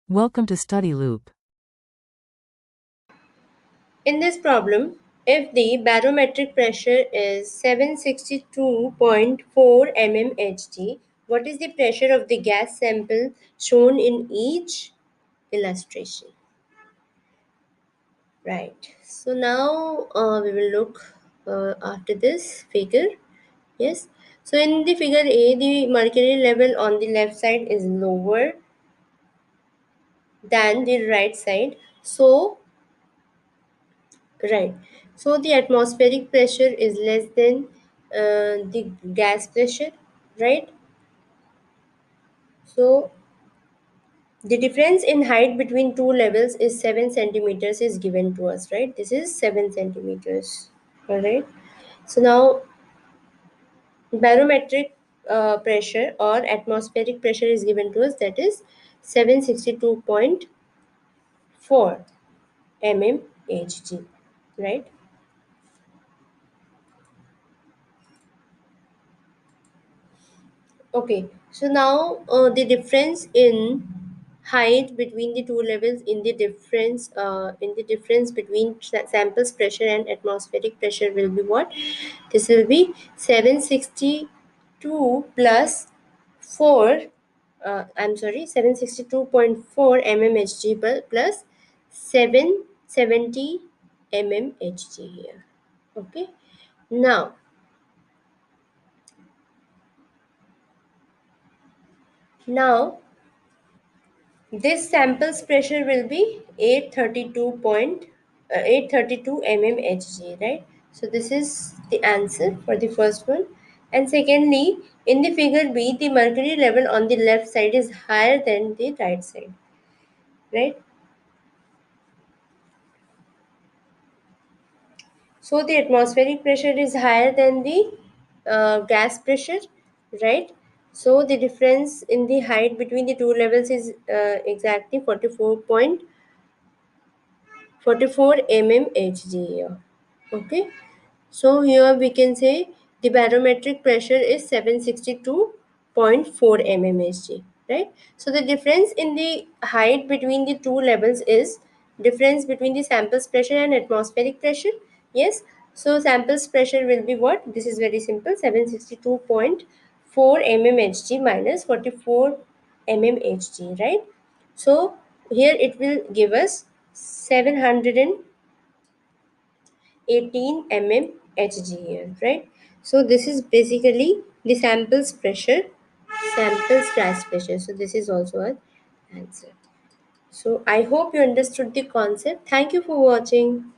Welcome to Study Loop. In this problem, if the barometric pressure is 762.4 mmHg, what is the pressure of the gas sample shown in each illustration? Right. So now we will look after this figure. Yes. So in the figure A, the mercury level on the left side is lower than the right side. Right. So the atmospheric pressure is less than the gas pressure, right? So the difference in height between two levels is 7 centimeters is given to us, right? This is 7 centimeters, all right? So now barometric pressure or atmospheric pressure is given to us, that is 762.4 mmHg, right? Okay, so now the difference in height between the two levels in the difference between samples pressure and atmospheric pressure will be what? This will be 762 plus 4. I'm sorry, 762.4 mmHg plus 770 mmHg here. Okay, now this sample's pressure will be 832 mmHg, right? So this is the answer for the first one. And secondly, in the figure B, the mercury level on the left side is higher than the right side, right? So the atmospheric pressure is higher than the gas pressure, right? So the difference in the height between the two levels is exactly 44 mmHg here. Okay, so here we can say the barometric pressure is 762.4 mmHg, right? So the difference in the height between the two levels is difference between the sample's pressure and atmospheric pressure. Yes, so sample's pressure will be what? This is very simple, 762.4 mmHg minus 44 mmHg, right? So here it will give us 718 mmHg here, right? So this is basically the sample's gas pressure. So this is also an answer. So I hope you understood the concept. Thank you for watching.